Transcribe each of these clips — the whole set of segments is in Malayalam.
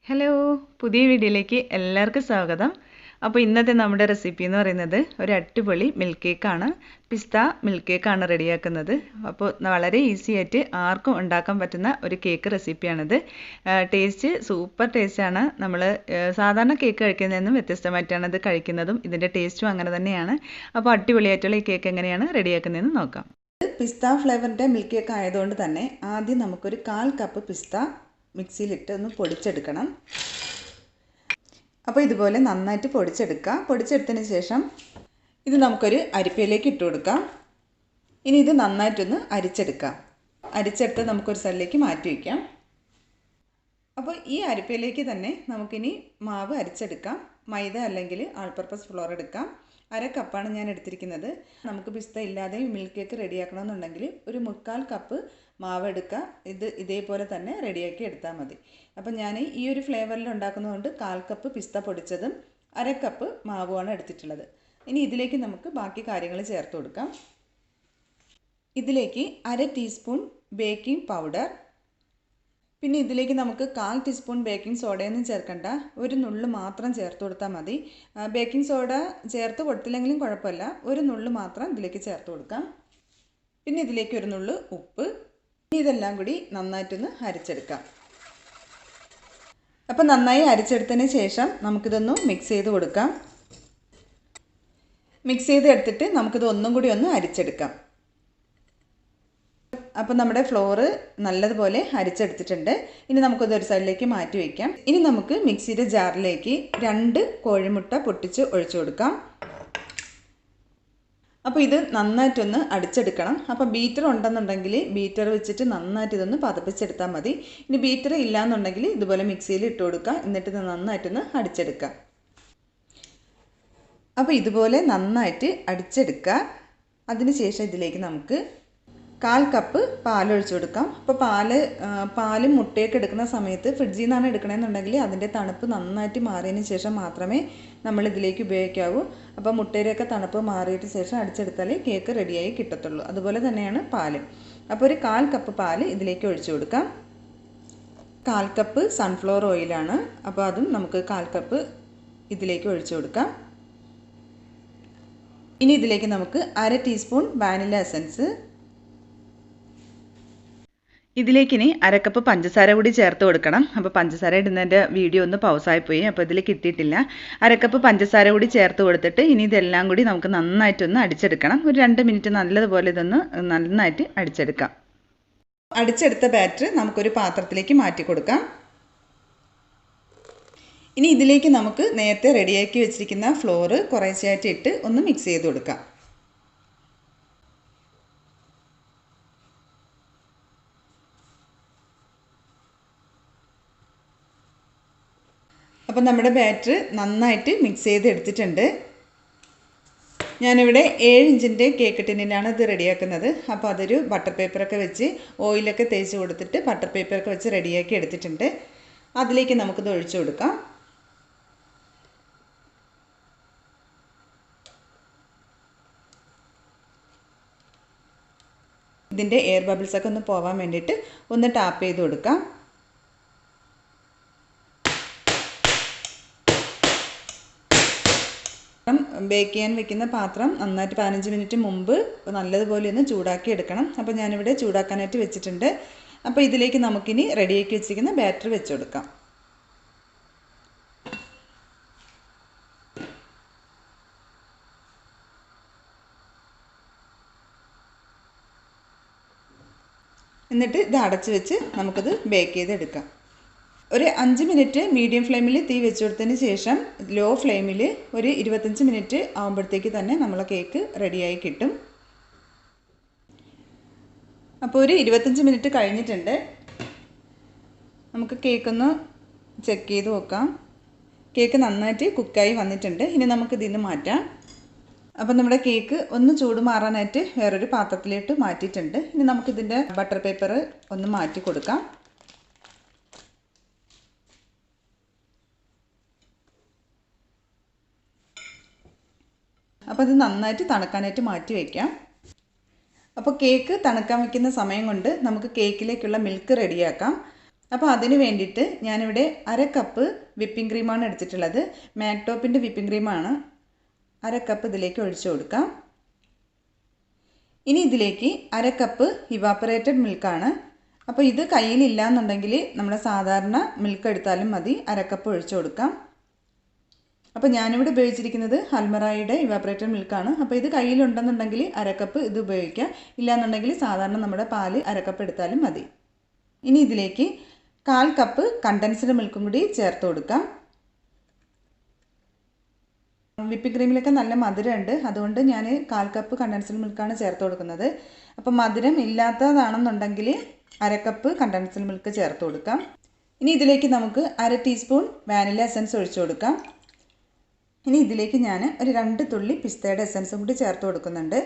ഹലോ, പുതിയ വീഡിയോയിലേക്ക് എല്ലാവർക്കും സ്വാഗതം. അപ്പോൾ ഇന്നത്തെ നമ്മുടെ റെസിപ്പി എന്ന് പറയുന്നത് ഒരു അടിപൊളി മിൽക്ക് കേക്കാണ്. പിസ്ത മിൽക്ക് കേക്കാണ് റെഡിയാക്കുന്നത്. അപ്പോൾ വളരെ ഈസി ആയിട്ട് ആർക്കും ഉണ്ടാക്കാൻ പറ്റുന്ന ഒരു കേക്ക് റെസിപ്പിയാണിത്. ടേസ്റ്റ് സൂപ്പർ ടേസ്റ്റാണ്. നമ്മൾ സാധാരണ കേക്ക് കഴിക്കുന്നതിൽ നിന്നും വ്യത്യസ്തമായിട്ടാണ് ഇത് കഴിക്കുന്നതും ഇതിൻ്റെ ടേസ്റ്റും അങ്ങനെ തന്നെയാണ്. അപ്പോൾ അടിപൊളിയായിട്ടുള്ള ഈ കേക്ക് എങ്ങനെയാണ് റെഡിയാക്കുന്നതെന്ന് നോക്കാം. പിസ്ത ഫ്ലേവറിൻ്റെ മിൽക്ക് കേക്ക് ആയതുകൊണ്ട് തന്നെ ആദ്യം നമുക്കൊരു 1/4 കപ്പ് പിസ്ത മിക്സിയിലിട്ട് ഒന്ന് പൊടിച്ചെടുക്കണം. അപ്പോൾ ഇതുപോലെ നന്നായിട്ട് പൊടിച്ചെടുക്കുക. പൊടിച്ചെടുത്തതിന് ശേഷം ഇത് നമുക്കൊരു അരിപ്പയിലേക്ക് ഇട്ട് കൊടുക്കാം. ഇനി ഇത് നന്നായിട്ടൊന്ന് അരിച്ചെടുക്കാം. അരിച്ചെടുത്ത് നമുക്കൊരു സൈഡിലേക്ക് മാറ്റി വയ്ക്കാം. അപ്പോൾ ഈ അരിപ്പയിലേക്ക് തന്നെ നമുക്കിനി മാവ് അരിച്ചെടുക്കാം. മൈദ അല്ലെങ്കിൽ ആൾ പർപ്പസ് ഫ്ലോർ എടുക്കാം. 1/2 കപ്പാണ് ഞാൻ എടുത്തിരിക്കുന്നത്. നമുക്ക് പിസ്ത ഇല്ലാതെ മിൽക്ക് കേക്ക് റെഡിയാക്കണമെന്നുണ്ടെങ്കിൽ ഒരു 3/4 കപ്പ് മാവ് എടുക്കുക. ഇതേപോലെ തന്നെ റെഡിയാക്കി എടുത്താൽ മതി. അപ്പം ഞാൻ ഈ ഒരു ഫ്ലേവറിൽ ഉണ്ടാക്കുന്നതുകൊണ്ട് 1/4 കപ്പ് പിസ്ത പൊടിച്ചതും 1/2 കപ്പ് മാവുമാണ് എടുത്തിട്ടുള്ളത്. ഇനി ഇതിലേക്ക് നമുക്ക് ബാക്കി കാര്യങ്ങൾ ചേർത്ത് കൊടുക്കാം. ഇതിലേക്ക് 1/2 ടീസ്പൂൺ ബേക്കിംഗ് പൗഡർ, പിന്നെ ഇതിലേക്ക് നമുക്ക് 1/4 ടീസ്പൂൺ ബേക്കിംഗ് സോഡയൊന്നും ചേർക്കണ്ട, ഒരു നുള്ളു മാത്രം ചേർത്ത് കൊടുത്താൽ മതി. ബേക്കിംഗ് സോഡ ചേർത്ത് കൊടുത്തില്ലെങ്കിലും കുഴപ്പമില്ല, ഒരു നുള്ളു മാത്രം ഇതിലേക്ക് ചേർത്ത് കൊടുക്കാം. പിന്നെ ഇതിലേക്ക് ഒരു നുള്ളു ഉപ്പ്. ഇതെല്ലാം കൂടി നന്നായിട്ടൊന്ന് അരച്ചെടുക്കാം. അപ്പം നന്നായി അരച്ചെടുത്തതിന് ശേഷം നമുക്കിതൊന്ന് മിക്സ് ചെയ്ത് കൊടുക്കാം. മിക്സ് ചെയ്ത് എടുത്തിട്ട് നമുക്കിത് ഒന്നും കൂടി ഒന്ന് അരിച്ചെടുക്കാം. അപ്പോൾ നമ്മുടെ ഫ്ലോറ് നല്ലതുപോലെ അരിച്ചെടുത്തിട്ടുണ്ട്. ഇനി നമുക്കതൊരു സൈഡിലേക്ക് മാറ്റി വയ്ക്കാം. ഇനി നമുക്ക് മിക്സിയുടെ ജാറിലേക്ക് 2 കോഴിമുട്ട പൊട്ടിച്ച് ഒഴിച്ചു കൊടുക്കാം. അപ്പോൾ ഇത് നന്നായിട്ടൊന്ന് അടിച്ചെടുക്കണം. അപ്പോൾ ബീറ്റർ ഉണ്ടെന്നുണ്ടെങ്കിൽ ബീറ്റർ വെച്ചിട്ട് നന്നായിട്ട് ഇതൊന്ന് പതപ്പിച്ചെടുത്താൽ മതി. ഇനി ബീറ്റർ ഇല്ലയെന്നുണ്ടെങ്കിൽ ഇതുപോലെ മിക്സിയിൽ ഇട്ട് കൊടുക്കുക. എന്നിട്ട് ഇത് നന്നായിട്ടൊന്ന് അടിച്ചെടുക്കുക. അപ്പോൾ ഇതുപോലെ നന്നായിട്ട് അടിച്ചെടുക്കുക. അതിനുശേഷം ഇതിലേക്ക് നമുക്ക് 1/4 കപ്പ് പാലൊഴിച്ച് കൊടുക്കാം. അപ്പോൾ പാലും മുട്ടയൊക്കെ എടുക്കുന്ന സമയത്ത് ഫ്രിഡ്ജിൽ നിന്നാണ് എടുക്കണമെന്നുണ്ടെങ്കിൽ അതിൻ്റെ തണുപ്പ് നന്നായിട്ട് മാറിയതിന് ശേഷം മാത്രമേ നമ്മൾ ഇതിലേക്ക് ഉപയോഗിക്കാവൂ. അപ്പോൾ മുട്ടയുടെയൊക്കെ തണുപ്പ് മാറിയിട്ട് ശേഷം അടിച്ചെടുത്താലേ കേക്ക് റെഡിയായി കിട്ടത്തുള്ളൂ. അതുപോലെ തന്നെയാണ് പാല്. അപ്പോൾ ഒരു 1/4 കപ്പ് പാല് ഇതിലേക്ക് ഒഴിച്ചു കൊടുക്കാം. 1/4 കപ്പ് സൺഫ്ലവർ ഓയിലാണ്. അപ്പോൾ അതും നമുക്ക് 1/4 കപ്പ് ഇതിലേക്ക് ഒഴിച്ചു കൊടുക്കാം. ഇനി ഇതിലേക്ക് നമുക്ക് 1/2 ടീസ്പൂൺ വാനില എസൻസ്, ഇതിലേക്ക് ഇനി 1/2 കപ്പ് പഞ്ചസാര കൂടി ചേർത്ത് കൊടുക്കണം. അപ്പോൾ പഞ്ചസാര ഇടുന്നതിൻ്റെ വീഡിയോ ഒന്ന് പൗസായിപ്പോയി, അപ്പോൾ ഇതിൽ കിട്ടിയിട്ടില്ല. 1/2 കപ്പ് പഞ്ചസാര കൂടി ചേർത്ത് കൊടുത്തിട്ട് ഇനി ഇതെല്ലാം കൂടി നമുക്ക് നന്നായിട്ടൊന്ന് അടിച്ചെടുക്കണം. ഒരു 2 മിനിറ്റ് നല്ലതുപോലെ ഇതൊന്ന് നന്നായിട്ട് അടിച്ചെടുക്കാം. അടിച്ചെടുത്ത ബാറ്റർ നമുക്കൊരു പാത്രത്തിലേക്ക് മാറ്റി കൊടുക്കാം. ഇനി ഇതിലേക്ക് നമുക്ക് നേരത്തെ റെഡിയാക്കി വെച്ചിരിക്കുന്ന ഫ്ലോറ് കുറേശ്ശെയായിട്ട് ഇട്ട് ഒന്ന് മിക്സ് ചെയ്ത് കൊടുക്കാം. അപ്പോൾ നമ്മുടെ ബാറ്റർ നന്നായിട്ട് മിക്സ് ചെയ്ത് എടുത്തിട്ടുണ്ട്. ഞാനിവിടെ 7 ഇഞ്ചിൻ്റെ കേക്ക് ടിന്നിലാണ് ഇത് റെഡിയാക്കുന്നത്. അപ്പോൾ അതൊരു ബട്ടർ പേപ്പറൊക്കെ വെച്ച് ഓയിലൊക്കെ തേച്ച് കൊടുത്തിട്ട് ബട്ടർ പേപ്പറൊക്കെ വെച്ച് റെഡിയാക്കി എടുത്തിട്ടുണ്ട്. അതിലേക്ക് നമുക്കിത് ഒഴിച്ചു കൊടുക്കാം. ഇതിൻ്റെ എയർ ബബിൾസൊക്കെ ഒന്ന് പോകാൻ വേണ്ടിയിട്ട് ഒന്ന് ടാപ്പ് ചെയ്ത് കൊടുക്കാം. ബേക്ക് ചെയ്യാൻ വെക്കുന്ന പാത്രം നന്നായിട്ട് 15 മിനിറ്റ് മുമ്പ് നല്ലതുപോലെ ഒന്ന് ചൂടാക്കി എടുക്കണം. അപ്പോൾ ഞാനിവിടെ ചൂടാക്കാനായിട്ട് വെച്ചിട്ടുണ്ട്. അപ്പോൾ ഇതിലേക്ക് നമുക്കിനി റെഡിയാക്കി വെച്ചിരിക്കുന്ന ബാറ്റർ വെച്ച് കൊടുക്കാം. എന്നിട്ട് ഇത് അടച്ച് വെച്ച് നമുക്കിത് ബേക്ക് ചെയ്തെടുക്കാം. ഒരു 5 മിനിറ്റ് മീഡിയം ഫ്ലെയിമിൽ തീ വെച്ച് കൊടുത്തതിന് ശേഷം ലോ ഫ്ലെയിമിൽ ഒരു 25 മിനിറ്റ് ആകുമ്പോഴത്തേക്ക് തന്നെ നമ്മളെ കേക്ക് റെഡിയായി കിട്ടും. അപ്പോൾ ഒരു 25 മിനിറ്റ് കഴിഞ്ഞിട്ടുണ്ട്. നമുക്ക് കേക്കൊന്ന് ചെക്ക് ചെയ്ത് നോക്കാം. കേക്ക് നന്നായിട്ട് കുക്കായി വന്നിട്ടുണ്ട്. ഇനി നമുക്ക് ഇതിൽ നിന്ന് മാറ്റാം. അപ്പോൾ നമ്മുടെ കേക്ക് ഒന്ന് ചൂട് മാറാനായിട്ട് വേറൊരു പാത്രത്തിലിട്ട് മാറ്റിയിട്ടുണ്ട്. ഇനി നമുക്കിതിൻ്റെ ബട്ടർ പേപ്പർ ഒന്ന് മാറ്റി കൊടുക്കാം. അപ്പോൾ ഇത് നന്നായിട്ട് തണുക്കാനായിട്ട് മാറ്റി വയ്ക്കാം. അപ്പോൾ കേക്ക് തണുക്കാൻ വയ്ക്കുന്ന സമയം കൊണ്ട് നമുക്ക് കേക്കിലേക്കുള്ള മിൽക്ക് റെഡിയാക്കാം. അപ്പോൾ അതിന് വേണ്ടിയിട്ട് ഞാനിവിടെ 1/2 കപ്പ് വിപ്പിംഗ് ക്രീമാണ് എടുത്തിട്ടുള്ളത്. മാക്ടോപ്പിൻ്റെ വിപ്പിംഗ് ക്രീമാണ്. 1/2 കപ്പ് ഇതിലേക്ക് ഒഴിച്ചു കൊടുക്കാം. ഇനി ഇതിലേക്ക് 1/2 കപ്പ് ഇവാപ്പറേറ്റഡ് മിൽക്കാണ്. അപ്പോൾ ഇത് കയ്യിലില്ല എന്നുണ്ടെങ്കിൽ നമ്മൾ സാധാരണ മിൽക്ക് എടുത്താലും മതി. 1/2 കപ്പ് ഒഴിച്ചു കൊടുക്കാം. അപ്പോൾ ഞാനിവിടെ ഉപയോഗിച്ചിരിക്കുന്നത് ഹൽമറായുടെ ഇവാപ്പറേറ്റഡ് മിൽക്കാണ്. അപ്പോൾ ഇത് കയ്യിലുണ്ടെന്നുണ്ടെങ്കിൽ 1/2 കപ്പ് ഇത് ഉപയോഗിക്കാം. ഇല്ലയെന്നുണ്ടെങ്കിൽ സാധാരണ നമ്മുടെ പാല് 1/2 കപ്പ് എടുത്താലും മതി. ഇനി ഇതിലേക്ക് 1/4 കപ്പ് കണ്ടൻസ്ഡ് മിൽക്കും കൂടി ചേർത്ത് കൊടുക്കാം. വിപ്പിംഗ് ക്രീമിലൊക്കെ നല്ല മധുരമുണ്ട്, അതുകൊണ്ട് ഞാൻ 1/4 കപ്പ് കണ്ടൻസ്ഡ് മിൽക്കാണ് ചേർത്ത് കൊടുക്കുന്നത്. അപ്പോൾ മധുരം ഇല്ലാത്തതാണെന്നുണ്ടെങ്കിൽ 1/2 കപ്പ് കണ്ടൻസ്ഡ് മിൽക്ക് ചേർത്ത് കൊടുക്കാം. ഇനി ഇതിലേക്ക് നമുക്ക് 1/2 ടീസ്പൂൺ വാനില എസൻസ് ഒഴിച്ചു കൊടുക്കാം. ഇനി ഇതിലേക്ക് ഞാൻ ഒരു 2 തുള്ളി പിസ്തയുടെ എസൻസും കൂടി ചേർത്ത് കൊടുക്കുന്നുണ്ട്.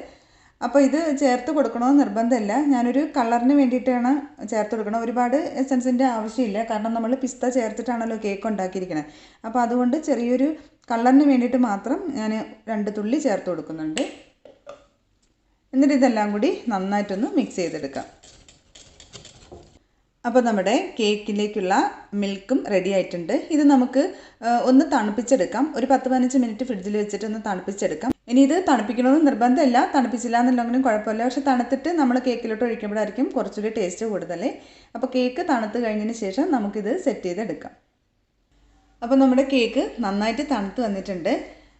അപ്പോൾ ഇത് ചേർത്ത് കൊടുക്കണമെന്ന് നിർബന്ധമില്ല. ഞാനൊരു കളറിന് വേണ്ടിയിട്ടാണ് ചേർത്ത് കൊടുക്കണം. ഒരുപാട് എസൻസിൻ്റെ ആവശ്യമില്ല, കാരണം നമ്മൾ പിസ്ത ചേർത്തിട്ടാണല്ലോ കേക്ക് ഉണ്ടാക്കിയിരിക്കുന്നത്. അപ്പോൾ അതുകൊണ്ട് ചെറിയൊരു കളറിന് വേണ്ടിയിട്ട് മാത്രം ഞാൻ 2 തുള്ളി ചേർത്ത് കൊടുക്കുന്നുണ്ട്. എന്നിട്ട് ഇതെല്ലാം കൂടി നന്നായിട്ടൊന്ന് മിക്സ് ചെയ്തെടുക്കാം. അപ്പോൾ നമ്മുടെ കേക്കിലേക്കുള്ള മിൽക്കും റെഡി ആയിട്ടുണ്ട്. ഇത് നമുക്ക് ഒന്ന് തണുപ്പിച്ചെടുക്കാം. ഒരു 10-15 മിനിറ്റ് ഫ്രിഡ്ജിൽ വെച്ചിട്ട് ഒന്ന് തണുപ്പിച്ചെടുക്കാം. ഇനി ഇത് തണുപ്പിക്കണമെന്ന് നിർബന്ധമില്ല, തണുപ്പിച്ചില്ല എന്നുണ്ടെങ്കിലും കുഴപ്പമില്ല. പക്ഷെ തണുത്തിട്ട് നമ്മൾ കേക്കിലോട്ട് ഒഴിക്കുമ്പോഴായിരിക്കും കുറച്ചുകൂടി ടേസ്റ്റ് കൂടുതൽ. അപ്പോൾ കേക്ക് തണുത്ത് കഴിഞ്ഞതിന് ശേഷം നമുക്കിത് സെറ്റ് ചെയ്തെടുക്കാം. അപ്പോൾ നമ്മുടെ കേക്ക് നന്നായിട്ട് തണുത്ത് വന്നിട്ടുണ്ട്.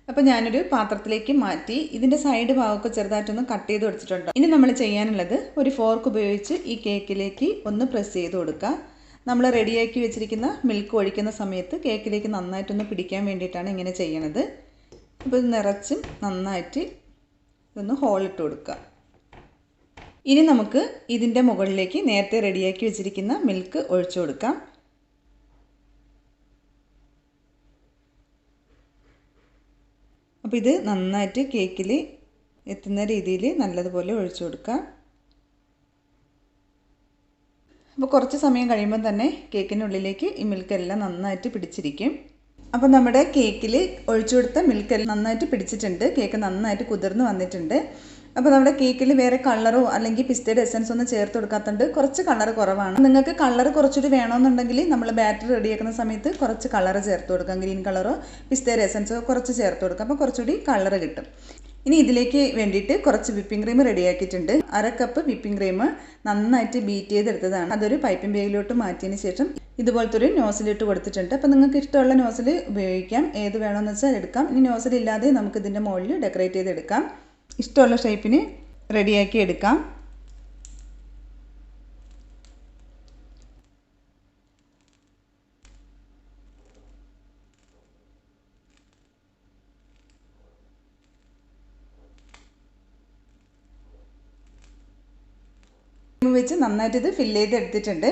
അപ്പോൾ ഞാനൊരു പാത്രത്തിലേക്ക് മാറ്റി ഇതിൻ്റെ സൈഡ് ഭാഗമൊക്കെ ചെറുതായിട്ടൊന്ന് കട്ട് ചെയ്ത് കൊടുത്തിട്ടുണ്ട്. ഇനി നമ്മൾ ചെയ്യാനുള്ളത് ഒരു ഫോർക്ക് ഉപയോഗിച്ച് ഈ കേക്കിലേക്ക് ഒന്ന് പ്രസ് ചെയ്ത് കൊടുക്കുക. നമ്മൾ റെഡിയാക്കി വെച്ചിരിക്കുന്ന മിൽക്ക് ഒഴിക്കുന്ന സമയത്ത് കേക്കിലേക്ക് നന്നായിട്ടൊന്ന് പിടിക്കാൻ വേണ്ടിയിട്ടാണ് ഇങ്ങനെ ചെയ്യണത്. അപ്പോൾ ഇത് നിറച്ചും നന്നായിട്ട് ഇതൊന്ന് ഹോളിട്ട് കൊടുക്കുക. ഇനി നമുക്ക് ഇതിൻ്റെ മുകളിലേക്ക് നേരത്തെ റെഡിയാക്കി വെച്ചിരിക്കുന്ന മിൽക്ക് ഒഴിച്ചു കൊടുക്കാം. അപ്പോൾ ഇത് നന്നായിട്ട് കേക്കിൽ എത്തുന്ന രീതിയിൽ നല്ലതുപോലെ ഒഴിച്ചു കൊടുക്കുക. അപ്പോൾ കുറച്ച് സമയം കഴിയുമ്പോൾ തന്നെ കേക്കിനുള്ളിലേക്ക് ഈ മിൽക്കെല്ലാം നന്നായിട്ട് പിടിച്ചിരിക്കും. അപ്പോൾ നമ്മുടെ കേക്കിൽ ഒഴിച്ചു കൊടുത്ത മിൽക്കെല്ലാം നന്നായിട്ട് പിടിച്ചിട്ടുണ്ട്. കേക്ക് നന്നായിട്ട് കുതിർന്ന് വന്നിട്ടുണ്ട്. അപ്പോൾ നമ്മുടെ കേക്കിൽ വേറെ കളറോ അല്ലെങ്കിൽ പിസ്തയുടെ എസൻസ് ഒന്നും ചേർത്ത് കൊടുക്കാത്തതുകൊണ്ട് കുറച്ച് കളർ കുറവാണ്. നിങ്ങൾക്ക് കളർ കുറച്ചുകൂടി വേണമെന്നുണ്ടെങ്കിൽ നമ്മൾ ബാറ്റർ റെഡിയാക്കുന്ന സമയത്ത് കുറച്ച് കളർ ചേർത്ത് കൊടുക്കാം. ഗ്രീൻ കളറോ പിസ്തയുടെ എസൻസോ കുറച്ച് ചേർത്ത് കൊടുക്കാം. അപ്പോൾ കുറച്ചുകൂടി കളർ കിട്ടും. ഇനി ഇതിലേക്ക് വേണ്ടിയിട്ട് കുറച്ച് വിപ്പിംഗ് ക്രീം റെഡിയാക്കിയിട്ടുണ്ട്. 1/2 കപ്പ് വിപ്പിംഗ് ക്രീം നന്നായിട്ട് ബീറ്റ് ചെയ്തെടുത്തതാണ്. അതൊരു പൈപ്പിംഗ് ബാഗിലോട്ട് മാറ്റിയതിന് ശേഷം ഇതുപോലത്തെ ഒരു നോസിലിട്ട് കൊടുത്തിട്ടുണ്ട്. അപ്പോൾ നിങ്ങൾക്ക് ഇഷ്ടമുള്ള നോസിൽ ഉപയോഗിക്കാം, ഏത് വേണമെന്ന് വെച്ചാൽ എടുക്കാം. ഇനി നോസിലില്ലാതെ നമുക്ക് ഇതിൻ്റെ മുകളിൽ ഡെക്കറേറ്റ് ചെയ്തെടുക്കാം. ഇഷ്ടമുള്ള ഷേപ്പിന് റെഡിയാക്കി എടുക്കാം. വെച്ച് നന്നായിട്ട് ഇത് ഫില്ല് ചെയ്ത് എടുത്തിട്ടുണ്ട്.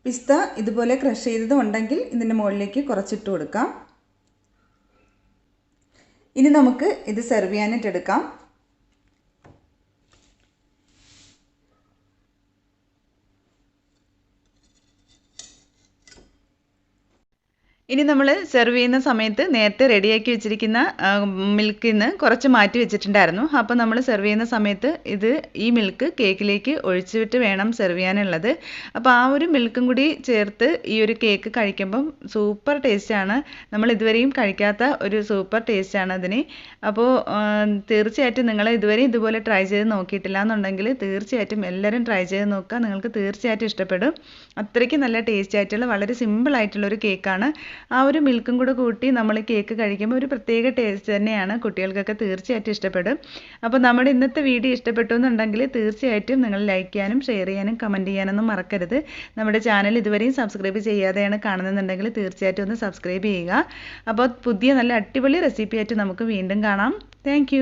പിസ്ത ഇതുപോലെ ക്രഷ് ചെയ്തത് ഉണ്ടെങ്കിൽ ഇതിൻ്റെ മുകളിലേക്ക് കുറച്ചിട്ട് കൊടുക്കാം. ഇനി നമുക്ക് ഇത് സെർവ് ചെയ്യാനായിട്ട് എടുക്കാം. ഇനി നമ്മൾ സെർവ് ചെയ്യുന്ന സമയത്ത് നേരത്തെ റെഡിയാക്കി വെച്ചിരിക്കുന്ന മിൽക്കിൽ നിന്ന് കുറച്ച് മാറ്റി വെച്ചിട്ടുണ്ടായിരുന്നു. അപ്പോൾ നമ്മൾ സെർവ് ചെയ്യുന്ന സമയത്ത് ഈ മിൽക്ക് കേക്കിലേക്ക് ഒഴിച്ചിട്ട് വേണം സെർവ് ചെയ്യാനുള്ളത്. അപ്പോൾ ആ ഒരു മിൽക്കും കൂടി ചേർത്ത് ഈ ഒരു കേക്ക് കഴിക്കുമ്പം സൂപ്പർ ടേസ്റ്റാണ്. നമ്മൾ ഇതുവരെയും കഴിക്കാത്ത ഒരു സൂപ്പർ ടേസ്റ്റാണ് അതിന്. അപ്പോൾ തീർച്ചയായിട്ടും നിങ്ങൾ ഇതുവരെ ഇതുപോലെ ട്രൈ ചെയ്ത് നോക്കിയിട്ടില്ല എന്നുണ്ടെങ്കിൽ തീർച്ചയായിട്ടും എല്ലാവരും ട്രൈ ചെയ്ത് നോക്കുക. നിങ്ങൾക്ക് തീർച്ചയായിട്ടും ഇഷ്ടപ്പെടും. അത്രയ്ക്ക് നല്ല ടേസ്റ്റി ആയിട്ടുള്ള വളരെ സിമ്പിൾ ആയിട്ടുള്ളൊരു കേക്കാണ്. ആ ഒരു മിൽക്കും കൂടെ കൂട്ടി നമ്മൾ കേക്ക് കഴിക്കുമ്പോൾ ഒരു പ്രത്യേക ടേസ്റ്റ് തന്നെയാണ്. കുട്ടികൾക്കൊക്കെ തീർച്ചയായിട്ടും ഇഷ്ടപ്പെടും. അപ്പോൾ നമ്മുടെ ഇന്നത്തെ വീഡിയോ ഇഷ്ടപ്പെട്ടു എന്നുണ്ടെങ്കിൽ തീർച്ചയായിട്ടും നിങ്ങൾ ലൈക്ക് ചെയ്യാനും ഷെയർ ചെയ്യാനും കമൻറ്റ് ചെയ്യാനൊന്നും മറക്കരുത്. നമ്മുടെ ചാനൽ ഇതുവരെയും സബ്സ്ക്രൈബ് ചെയ്യാതെയാണ് കാണുന്നുണ്ടെങ്കിൽ തീർച്ചയായിട്ടും ഒന്ന് സബ്സ്ക്രൈബ് ചെയ്യുക. അപ്പോൾ പുതിയ നല്ല അടിപൊളി റെസിപ്പി ആയിട്ട് നമുക്ക് വീണ്ടും കാണാം. താങ്ക്